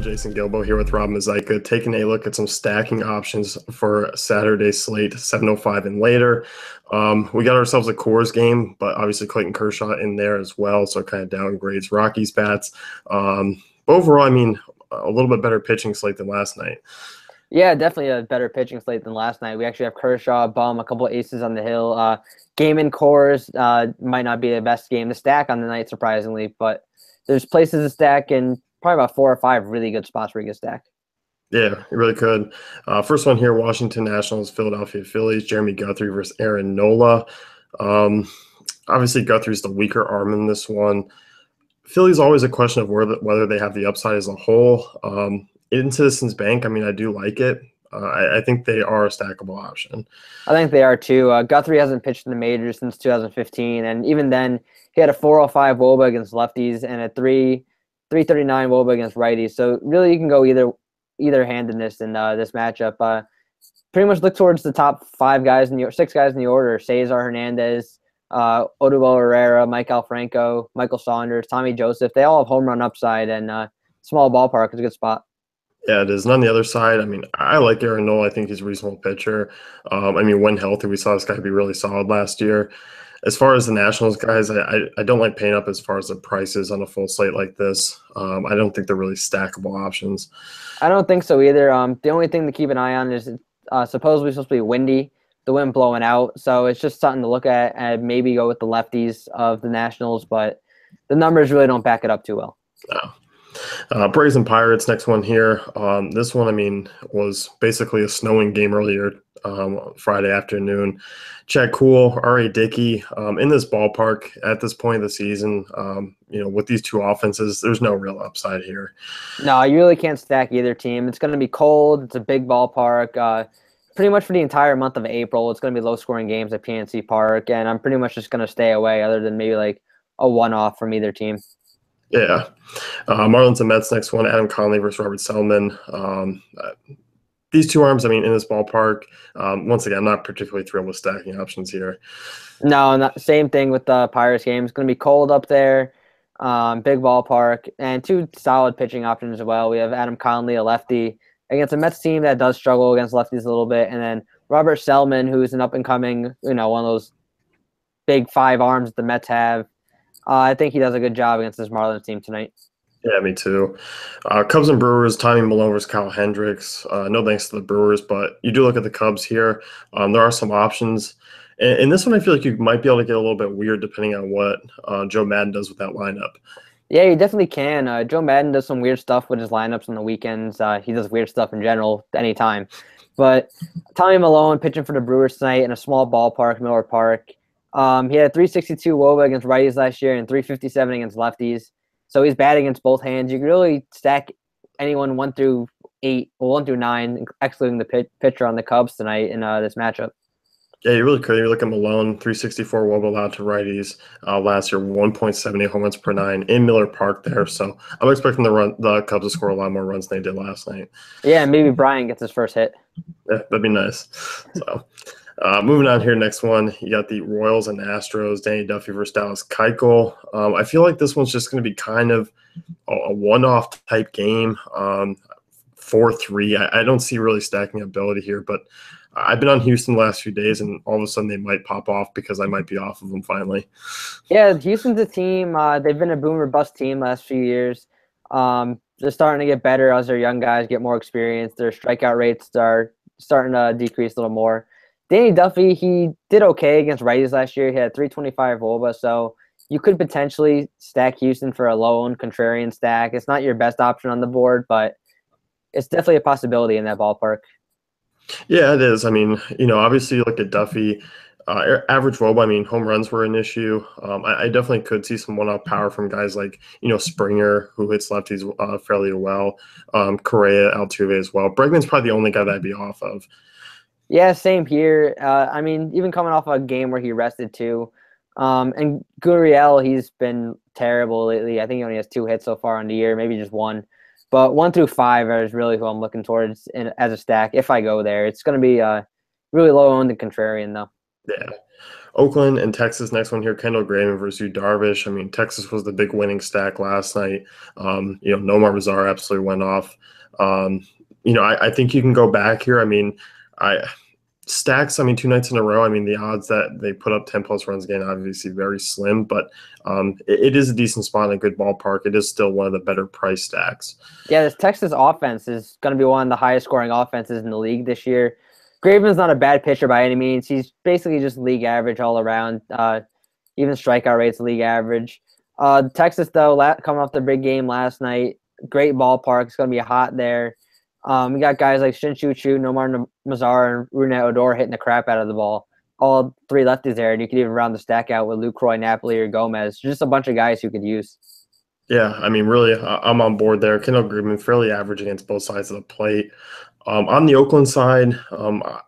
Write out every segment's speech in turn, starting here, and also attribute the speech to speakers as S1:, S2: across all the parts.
S1: Jason Gilbo here with Rob Mazika, taking a look at some stacking options for Saturday slate, 7:05 and later. We got ourselves a Coors game, but obviously Clayton Kershaw in there as well, so it kind of downgrades Rockies bats. But overall, I mean, a little bit better pitching slate than last night.
S2: Yeah, definitely a better pitching slate than last night. We actually have Kershaw, Bum, a couple of aces on the hill. Game in Coors might not be the best game to stack on the night, surprisingly, but there's places to stack and probably about 4 or 5 really good spots where you can stack.
S1: Yeah, you really could. First one here, Washington Nationals, Philadelphia Phillies, Jeremy Guthrie versus Aaron Nola. Obviously, Guthrie's the weaker arm in this one. Philly's always a question of whether they have the upside as a whole. In Citizens Bank, I mean, I do like it. I think they are a stackable option.
S2: I think they are too. Guthrie hasn't pitched in the majors since 2015, and even then, he had a 405 WOBA against lefties and a 339 WOBA against righties. So really, you can go either hand in this matchup. Pretty much look towards the top 6 guys in the order: Cesar Hernandez, Odubel Herrera, Mike Alfranco, Michael Saunders, Tommy Joseph. They all have home run upside, and small ballpark is a good spot.
S1: Yeah, it is. And on the other side, I mean, I like Aaron Nola. I think he's a reasonable pitcher. I mean, when healthy, we saw this guy be really solid last year. As far as the Nationals guys, I don't like paying up as far as the prices on a full slate like this. I don't think they're really stackable options.
S2: I don't think so either. The only thing to keep an eye on is supposedly supposed to be windy, the wind blowing out. So it's just something to look at and maybe go with the lefties of the Nationals, but the numbers really don't back it up too well.
S1: No. Braves and Pirates, next one here. This one, I mean, was basically a snowing game earlier Friday afternoon. Chad Kuhl, R.A. Dickey, in this ballpark at this point of the season, with these two offenses, there's no real upside here.
S2: No, you really can't stack either team. It's going to be cold. It's a big ballpark. Pretty much for the entire month of April, it's going to be low-scoring games at PNC Park, and I'm pretty much just going to stay away other than maybe like a one-off from either team.
S1: Yeah. Marlins and Mets, next one, Adam Conley versus Robert Selman. These two arms, I mean, in this ballpark, once again, I'm not particularly thrilled with stacking options here.
S2: No, same thing with the Pirates game. It's going to be cold up there, big ballpark, and 2 solid pitching options as well. We have Adam Conley, a lefty, against a Mets team that does struggle against lefties a little bit, and then Robert Selman, who's an up-and-coming, one of those big 5 arms that the Mets have. I think he does a good job against this Marlins team tonight.
S1: Yeah, me too. Cubs and Brewers, Tommy Malone versus Kyle Hendricks. No thanks to the Brewers, but you do look at the Cubs here. There are some options. And this one, I feel like you might be able to get a little bit weird depending on what Joe Madden does with that lineup.
S2: Yeah, you definitely can. Joe Madden does some weird stuff with his lineups on the weekends. He does weird stuff in general anytime. But Tommy Malone pitching for the Brewers tonight in a small ballpark, Miller Park. He had a 362 WOBA against righties last year and 357 against lefties. So he's bad against both hands. You can really stack anyone 1 through 8 or 1 through 9, excluding the pitcher on the Cubs tonight in this matchup.
S1: Yeah, you really could. You look at Malone, 364 WOBA allowed to righties last year, 1.78 home runs per 9 in Miller Park there. So I'm expecting the Cubs to score a lot more runs than they did last night.
S2: Yeah, maybe Brian gets his first hit.
S1: Yeah, that'd be nice. So. Moving on here, next one, you got the Royals and Astros, Danny Duffy versus Dallas Keuchel. I feel like this one's just going to be kind of a one-off type game, 4-3. I don't see really stacking ability here, but I've been on Houston the last few days, and all of a sudden they might pop off because I might be off of them finally.
S2: Yeah, Houston's a team. They've been a boom or bust team last few years. They're starting to get better as their young guys get more experience. Their strikeout rates are starting to decrease a little more. Danny Duffy, he did okay against righties last year. He had 325 WOBA, so you could potentially stack Houston for a lone contrarian stack. It's not your best option on the board, but it's definitely a possibility in that ballpark.
S1: Yeah, it is. I mean, obviously you look at Duffy, average WOBA, I mean, home runs were an issue. I definitely could see some one-off power from guys like, Springer, who hits lefties fairly well, Correa, Altuve as well. Bregman's probably the only guy that I'd be off of.
S2: Yeah, same here. I mean, even coming off a game where he rested too. And Gurriel, he's been terrible lately. I think he only has 2 hits so far on the year, maybe just 1. But 1 through 5 is really who I'm looking towards as a stack if I go there. It's going to be really low-owned and contrarian, though.
S1: Yeah. Oakland and Texas, next one here, Kendall Graveman versus Yu Darvish. I mean, Texas was the big winning stack last night. Nomar Mazar absolutely went off. I think you can go back here. I mean, I stacks, I mean, 2 nights in a row. I mean, the odds that they put up 10 plus runs again, obviously very slim, but it is a decent spot in a good ballpark. It is still one of the better price stacks.
S2: Yeah, this Texas offense is going to be one of the highest scoring offenses in the league this year. Graveman's not a bad pitcher by any means. He's basically just league average all around. Even strikeout rates league average. Texas, though, coming off their big game last night, great ballpark. It's going to be hot there. We got guys like Shin-Soo Choo, Nomar Mazar, and Rougned Odor hitting the crap out of the ball. All three lefties there, and you could even round the stack out with Lucroy, Napoli, or Gomez. Just a bunch of guys who could use.
S1: Yeah, I mean, really, I'm on board there. Kendall Graveman, fairly average against both sides of the plate. On the Oakland side,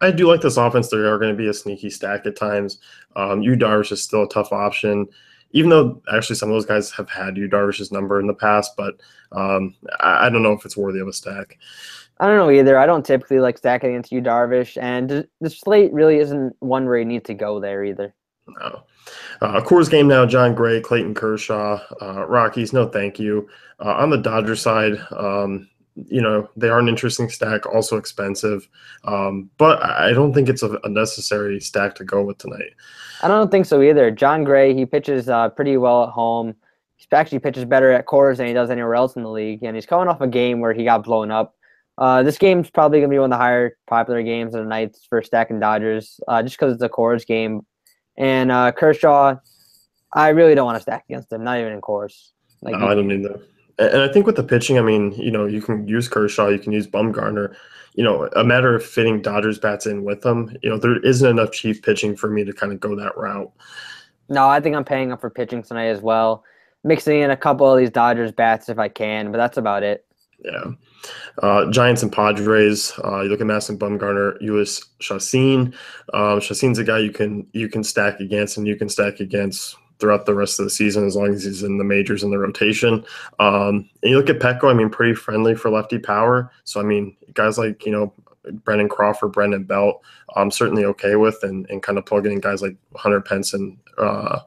S1: I do like this offense. They are going to be a sneaky stack at times. Yu Darvish is still a tough option, even though actually some of those guys have had Yu Darvish's number in the past, but I don't know if it's worthy of a stack.
S2: I don't know either. I don't typically like stacking against Yu Darvish, and the slate really isn't one where you need to go there either.
S1: No. Coors game now, John Gray, Clayton Kershaw, Rockies, no thank you. On the Dodgers side, they are an interesting stack, also expensive, but I don't think it's a necessary stack to go with tonight.
S2: I don't think so either. John Gray, he pitches pretty well at home. He actually pitches better at Coors than he does anywhere else in the league, and he's coming off a game where he got blown up. This game's probably going to be one of the higher popular games of the nights for stacking Dodgers, just because it's a Coors game. And Kershaw, I really don't want to stack against him, not even in Coors.
S1: No, I don't either. And I think with the pitching, I mean, you can use Kershaw, you can use Bumgarner. A matter of fitting Dodgers bats in with them. There isn't enough cheap pitching for me to kind of go that route.
S2: No, I think I'm paying up for pitching tonight as well. Mixing in a couple of these Dodgers bats if I can, but that's about it.
S1: Yeah. Giants and Padres. You look at Madison Bumgarner, Ulyss Chacin. Chacin's a guy you can stack against, and you can stack against throughout the rest of the season as long as he's in the majors in the rotation. And you look at Petco, I mean, pretty friendly for lefty power. So, I mean, guys like, Brendan Crawford, Brendan Belt, I'm certainly okay with, and kind of plugging in guys like Hunter Pence and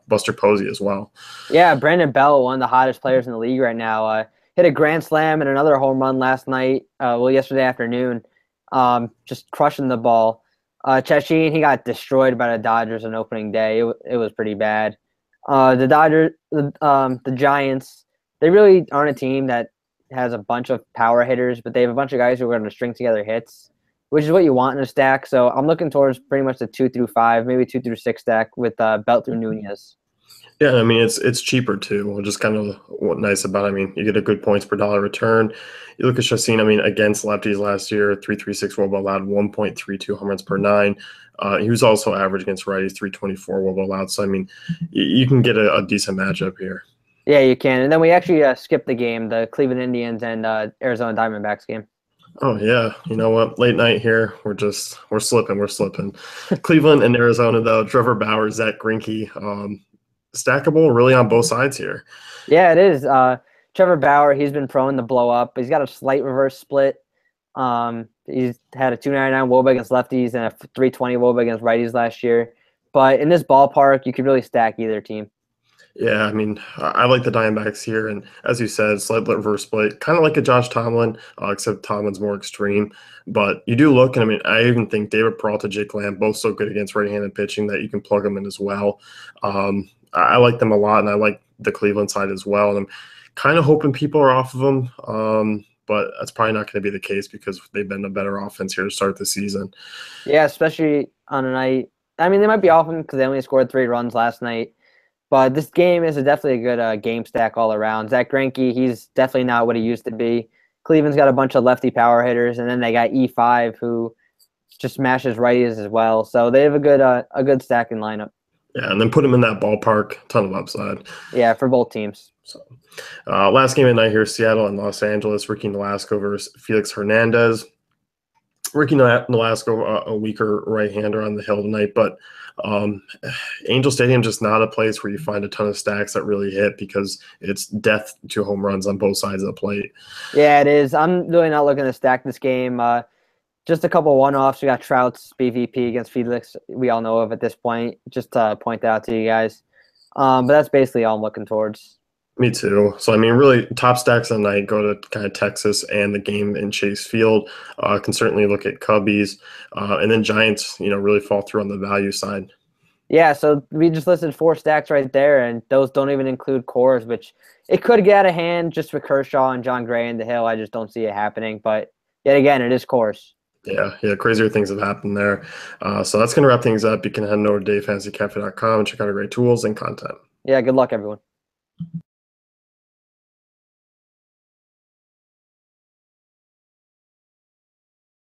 S1: Buster Posey as well.
S2: Yeah, Brendan Belt, one of the hottest players in the league right now. Hit a grand slam and another home run last night, yesterday afternoon, just crushing the ball. Chachin, he got destroyed by the Dodgers on opening day. It was pretty bad. The Giants, they really aren't a team that has a bunch of power hitters, but they have a bunch of guys who are going to string together hits, which is what you want in a stack. So I'm looking towards pretty much the 2 through 5, maybe 2 through 6 stack with Belt through Nunez.
S1: Yeah, I mean, it's cheaper too, which is kind of what nice about it. I mean, you get a good points per dollar return. You look at Chacin, I mean, against lefties last year, 3.36 WOBA allowed, 1.32 home runs per 9. He was also average against righties, 3.24 WOBA allowed. So, I mean, you can get a decent matchup here.
S2: Yeah, you can. And then we actually skipped the game, the Cleveland Indians and Arizona Diamondbacks game.
S1: Oh, yeah. You know what? Late night here. We're slipping. Cleveland and Arizona, though. Trevor Bauer, Zach Greinke, stackable really on both sides here.
S2: Yeah, it is. Trevor Bauer, he's been prone to blow up. He's got a slight reverse split. He's had a 2.99 WOBA against lefties and a 3.20 WOBA against righties last year. But in this ballpark, you could really stack either team.
S1: Yeah, I mean, I like the Diamondbacks here, and as you said, slight reverse split, kind of like a Josh Tomlin, except Tomlin's more extreme. But you do look, and I mean, I even think David Peralta, Jake Lamb, both so good against right-handed pitching that you can plug them in as well. I like them a lot, and I like the Cleveland side as well. And I'm kind of hoping people are off of them, but that's probably not going to be the case because they've been a better offense here to start the season.
S2: Yeah, especially on a night. I mean, they might be off them because they only scored 3 runs last night. But this game is definitely a good game stack all around. Zach Greinke, he's definitely not what he used to be. Cleveland's got a bunch of lefty power hitters, and then they got E5 who just smashes righties as well. So they have a good stacking lineup.
S1: Yeah, and then put him in that ballpark, ton of upside.
S2: Yeah, for both teams.
S1: So, last game at night here, Seattle and Los Angeles. Ricky Nolasco versus Felix Hernandez. Ricky Nolasco, a weaker right-hander on the hill tonight, but Angel Stadium just not a place where you find a ton of stacks that really hit because it's death to home runs on both sides of the plate.
S2: Yeah, it is. I'm really not looking to stack this game. Just a couple one-offs. We got Trout's BVP against Felix. We all know of at this point. Just to point that out to you guys. But that's basically all I'm looking towards.
S1: Me too. So, I mean, really, top stacks of the night go to kind of Texas and the game in Chase Field. Can certainly look at Cubbies. And then Giants, really fall through on the value side.
S2: Yeah, so we just listed 4 stacks right there, and those don't even include cores, which it could get out of hand just with Kershaw and John Gray in the Hill. I just don't see it happening. But yet again, it is cores.
S1: Yeah, crazier things have happened there. So that's going to wrap things up. You can head over to DaveFantasyCafe.com and check out our great tools and content.
S2: Yeah, good luck, everyone.